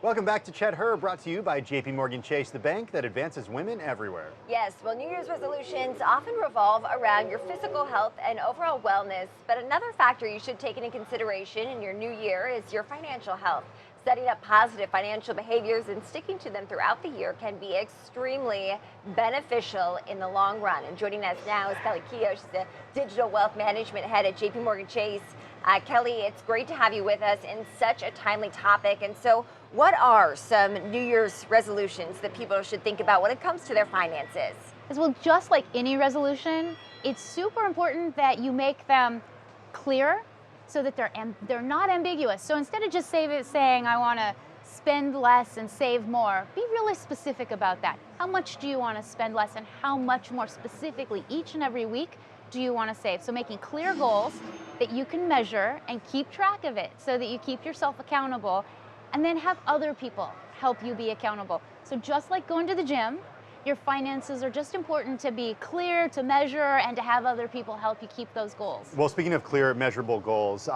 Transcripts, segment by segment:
Welcome back to ChedHER, brought to you by JPMorgan Chase, the bank that advances women everywhere. Yes, well, New Year's resolutions often revolve around your physical health and overall wellness, but another factor you should take into consideration in your new year is your financial health. Setting up positive financial behaviors and sticking to them throughout the year can be extremely beneficial in the long run. And joining us now is Kelli Keough. She's the Digital Wealth Management Head at JPMorgan Chase. Kelli, it's great to have you with us in such a timely topic. And so, what are some New Year's resolutions that people should think about when it comes to their finances? Well, just like any resolution, it's super important that you make them clear so that they're not ambiguous. So instead of just saying, I want to spend less and save more, be really specific about that. How much do you want to spend less, and how much more specifically each and every week do you want to save? So making clear goals that you can measure and keep track of it so that you keep yourself accountable, and then have other people help you be accountable. So just like going to the gym, your finances are just important to be clear, to measure, and to have other people help you keep those goals. Well, speaking of clear, measurable goals,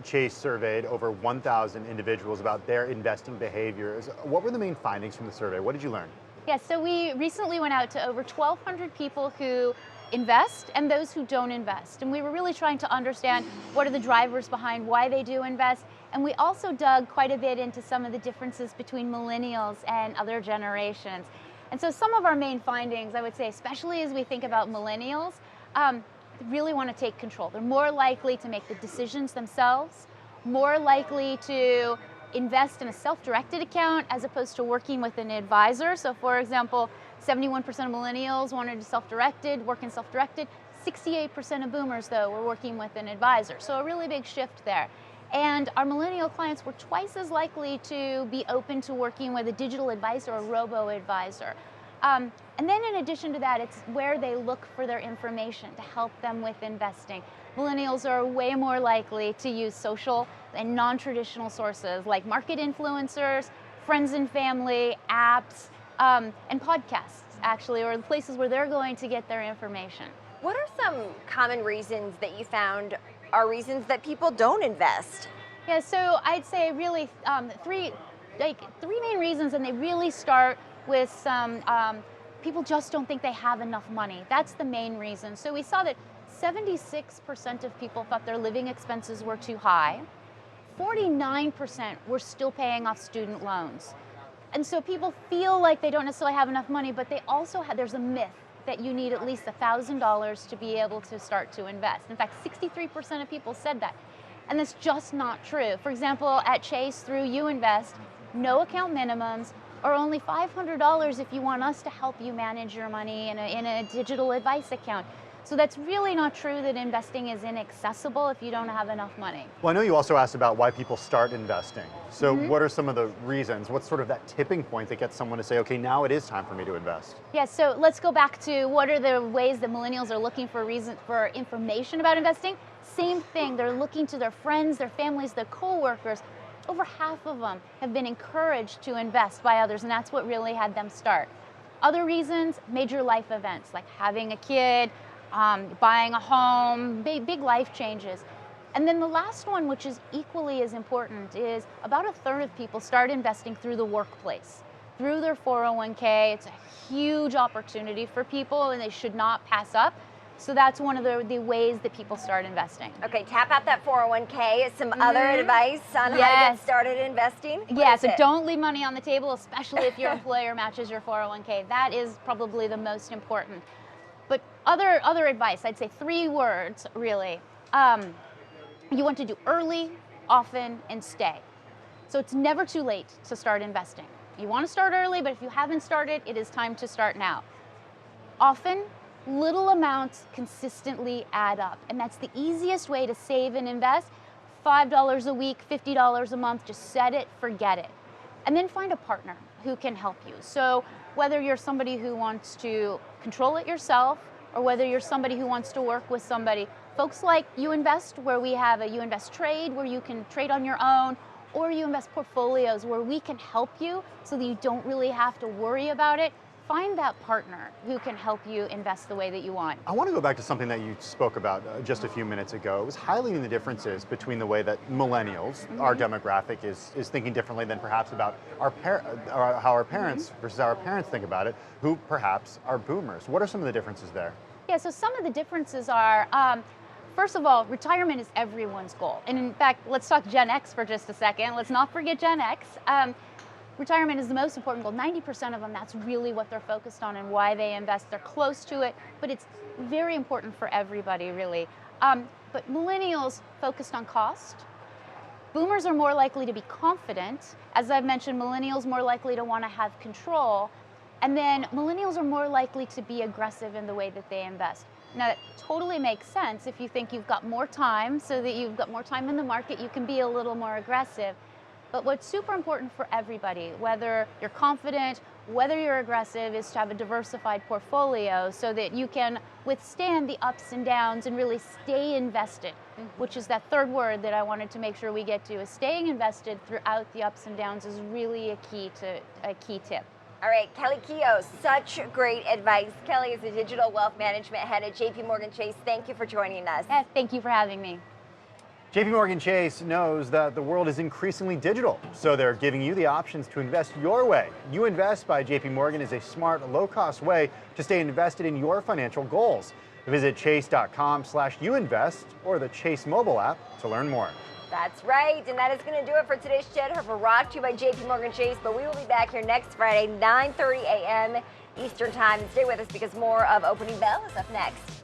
Chase surveyed over 1,000 individuals about their investing behaviors. What were the main findings from the survey? What did you learn? Yeah, so we recently went out to over 1,200 people who invest and those who don't invest. And we were really trying to understand what are the drivers behind why they do invest. And we also dug quite a bit into some of the differences between millennials and other generations. And so some of our main findings, I would say, especially as we think about millennials, really want to take control. They're more likely to make the decisions themselves, more likely to invest in a self-directed account as opposed to working with an advisor. So for example, 71% of millennials wanted work in self-directed. 68% of boomers, though, were working with an advisor. So a really big shift there. And our millennial clients were twice as likely to be open to working with a digital advisor or robo-advisor. And then in addition to that, it's where they look for their information to help them with investing. Millennials are way more likely to use social and non-traditional sources like market influencers, friends and family, apps, and podcasts, actually, or the places where they're going to get their information. What are some common reasons that you found are reasons that people don't invest? Yeah, so I'd say really three main reasons, and they really start with some people just don't think they have enough money. That's the main reason. So we saw that 76% of people thought their living expenses were too high. 49% were still paying off student loans. And so people feel like they don't necessarily have enough money, but they also there's a myth that you need at least $1,000 to be able to start to invest. In fact, 63% of people said that. And that's just not true. For example, at Chase, through You Invest, no account minimums, or only $500 if you want us to help you manage your money in a digital advice account. So that's really not true that investing is inaccessible if you don't have enough money. Well, I know you also asked about why people start investing. So what are some of the reasons? What's sort of that tipping point that gets someone to say, okay, now it is time for me to invest? Yeah, so let's go back to what are the ways that millennials are looking for information about investing. Same thing, they're looking to their friends, their families, their coworkers. Over half of them have been encouraged to invest by others, and that's what really had them start. Other reasons, major life events like having a kid, buying a home, big life changes. And then the last one, which is equally as important, is about a third of people start investing through the workplace, through their 401k. It's a huge opportunity for people, and they should not pass up. So that's one of the ways that people start investing. Okay, tap out that 401k. Some other advice on how to get started investing? So don't leave money on the table, especially if your employer matches your 401k. That is probably the most important. But other advice, I'd say 3 words, really. You want to do early, often, and stay. So it's never too late to start investing. You want to start early, but if you haven't started, it is time to start now. Often, little amounts consistently add up, and that's the easiest way to save and invest. $5 a week, $50 a month, just set it, forget it. And then find a partner who can help you. So whether you're somebody who wants to control it yourself, or whether you're somebody who wants to work with somebody, folks like You Invest, where we have a You Invest trade where you can trade on your own, or You Invest portfolios where we can help you so that you don't really have to worry about it. find that partner who can help you invest the way that you want. I want to go back to something that you spoke about just a few minutes ago. It was highlighting the differences between the way that millennials, our demographic, is thinking differently than perhaps about how our parents versus how our parents think about it, who perhaps are boomers. What are some of the differences there? Yeah, so some of the differences are, first of all, retirement is everyone's goal. And in fact, let's talk Gen X for just a second. Let's not forget Gen X. Retirement is the most important goal. 90% of them, that's really what they're focused on and why they invest. They're close to it, but it's very important for everybody, really. But millennials focused on cost. Boomers are more likely to be confident. As I've mentioned, millennials more likely to want to have control. And then millennials are more likely to be aggressive in the way that they invest. Now, that totally makes sense if you think you've got more time, so that you've got more time in the market, you can be a little more aggressive. But what's super important for everybody, whether you're confident, whether you're aggressive, is to have a diversified portfolio so that you can withstand the ups and downs and really stay invested, which is that third word that I wanted to make sure we get to, is staying invested throughout the ups and downs is really a key tip. All right, Kelli Keough, such great advice. Kelli is the Digital Wealth Management Head at JPMorgan Chase. Thank you for joining us. Yeah, thank you for having me. JPMorgan Chase knows that the world is increasingly digital, so they're giving you the options to invest your way. You Invest by JPMorgan is a smart, low-cost way to stay invested in your financial goals. Visit chase.com/youinvest or the Chase mobile app to learn more. That's right, and that is going to do it for today's ChedHER, brought to you by JPMorgan Chase. But we will be back here next Friday, 9:30 a.m. Eastern Time. And stay with us because more of Opening Bell is up next.